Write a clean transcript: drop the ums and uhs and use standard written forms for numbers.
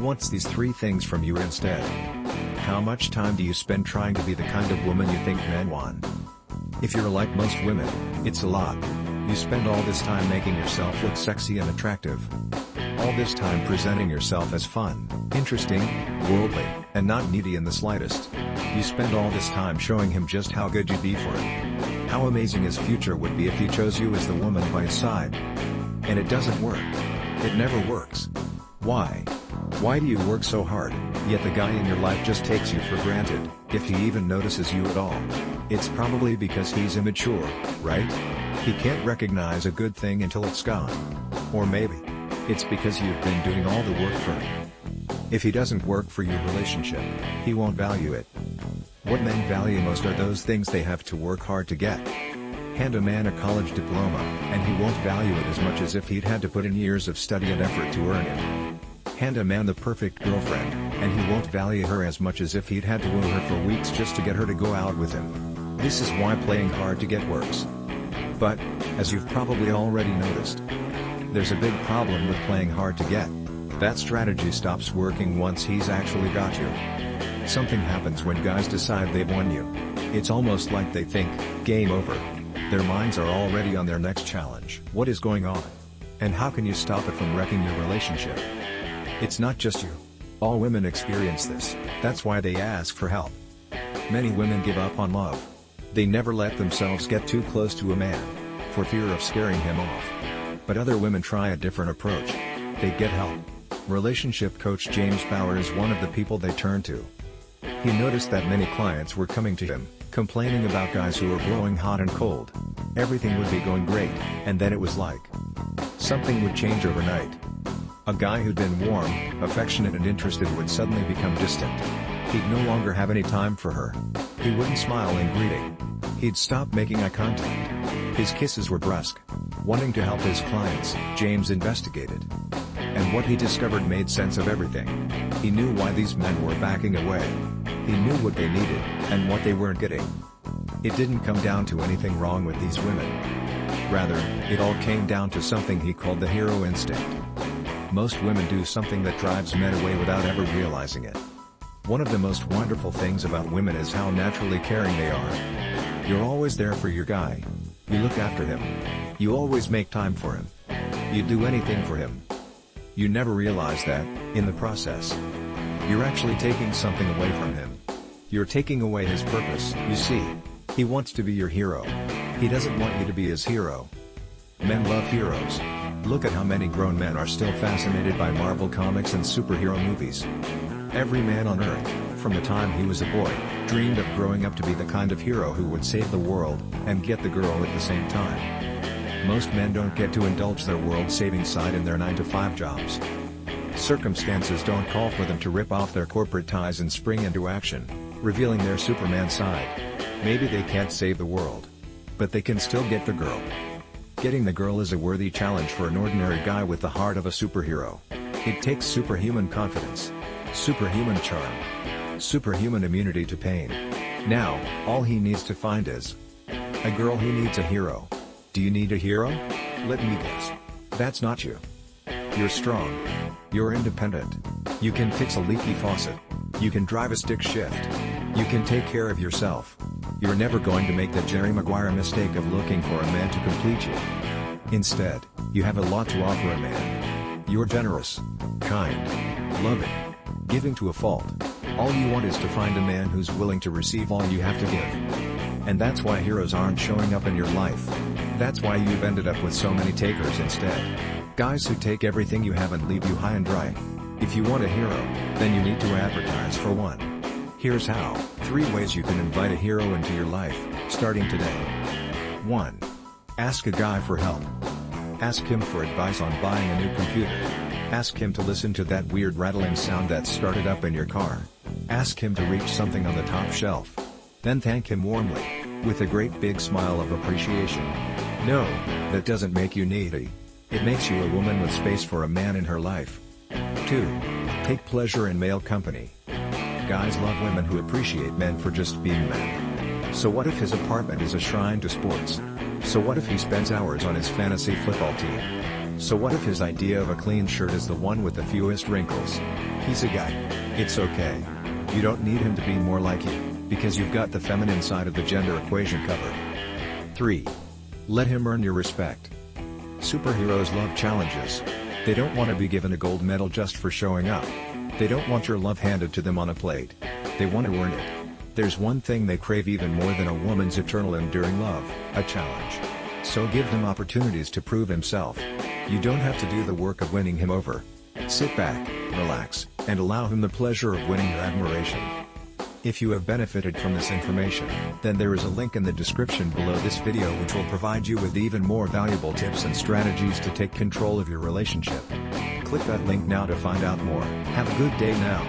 wants these three things from you instead. How much time do you spend trying to be the kind of woman you think men want? If you're like most women, it's a lot. You spend all this time making yourself look sexy and attractive. All this time presenting yourself as fun, interesting, worldly, and not needy in the slightest. You spend all this time showing him just how good you'd be for him. How amazing his future would be if he chose you as the woman by his side. And it doesn't work. It never works. Why? Why do you work so hard, yet the guy in your life just takes you for granted, if he even notices you at all? It's probably because he's immature, right? He can't recognize a good thing until it's gone. Or maybe it's because you've been doing all the work for him. If he doesn't work for your relationship, he won't value it. What men value most are those things they have to work hard to get. Hand a man a college diploma, and he won't value it as much as if he'd had to put in years of study and effort to earn it. Hand a man the perfect girlfriend, and he won't value her as much as if he'd had to woo her for weeks just to get her to go out with him. This is why playing hard to get works. But, as you've probably already noticed, there's a big problem with playing hard to get. That strategy stops working once he's actually got you. Something happens when guys decide they've won you. It's almost like they think, game over. Their minds are already on their next challenge. What is going on? And how can you stop it from wrecking your relationship? It's not just you. All women experience this, that's why they ask for help. Many women give up on love. They never let themselves get too close to a man, for fear of scaring him off. But other women try a different approach. They get help. Relationship coach James Bauer is one of the people they turn to. He noticed that many clients were coming to him, complaining about guys who were blowing hot and cold. Everything would be going great, and then it was like something would change overnight. A guy who'd been warm, affectionate and interested would suddenly become distant. He'd no longer have any time for her. He wouldn't smile in greeting. He'd stop making eye contact. His kisses were brusque. Wanting to help his clients, James investigated. And what he discovered made sense of everything. He knew why these men were backing away. He knew what they needed, and what they weren't getting. It didn't come down to anything wrong with these women. Rather, it all came down to something he called the hero instinct. Most women do something that drives men away without ever realizing it. One of the most wonderful things about women is how naturally caring they are. You're always there for your guy. You look after him. You always make time for him. You do anything for him. You never realize that, in the process, you're actually taking something away from him. You're taking away his purpose. You see, he wants to be your hero. He doesn't want you to be his hero. Men love heroes. Look at how many grown men are still fascinated by Marvel comics and superhero movies. Every man on Earth, from the time he was a boy, dreamed of growing up to be the kind of hero who would save the world, and get the girl at the same time. Most men don't get to indulge their world-saving side in their 9-to-5 jobs. Circumstances don't call for them to rip off their corporate ties and spring into action, revealing their Superman side. Maybe they can't save the world, but they can still get the girl. Getting the girl is a worthy challenge for an ordinary guy with the heart of a superhero. It takes superhuman confidence, superhuman charm, superhuman immunity to pain. Now, all he needs to find is a girl who needs a hero. Do you need a hero? Let me guess. That's not you. You're strong. You're independent. You can fix a leaky faucet. You can drive a stick shift. You can take care of yourself. You're never going to make the Jerry Maguire mistake of looking for a man to complete you. Instead, you have a lot to offer a man. You're generous, kind, loving, giving to a fault. All you want is to find a man who's willing to receive all you have to give. And that's why heroes aren't showing up in your life. That's why you've ended up with so many takers instead. Guys who take everything you have and leave you high and dry. If you want a hero, then you need to advertise for one. Here's how. 3 ways you can invite a hero into your life, starting today. 1. Ask a guy for help. Ask him for advice on buying a new computer. Ask him to listen to that weird rattling sound that started up in your car. Ask him to reach something on the top shelf. Then thank him warmly, with a great big smile of appreciation. No, that doesn't make you needy. It makes you a woman with space for a man in her life. 2. Take pleasure in male company. Guys love women who appreciate men for just being men. So what if his apartment is a shrine to sports? So what if he spends hours on his fantasy football team? So what if his idea of a clean shirt is the one with the fewest wrinkles? He's a guy. It's okay. You don't need him to be more like you, because you've got the feminine side of the gender equation covered. 3. Let him earn your respect. Superheroes love challenges. They don't want to be given a gold medal just for showing up. They don't want your love handed to them on a plate. They want to earn it. There's one thing they crave even more than a woman's eternal enduring love: a challenge. So give him opportunities to prove himself. You don't have to do the work of winning him over. Sit back, relax, and allow him the pleasure of winning your admiration. If you have benefited from this information, then there is a link in the description below this video which will provide you with even more valuable tips and strategies to take control of your relationship. Click that link now to find out more. Have a good day now.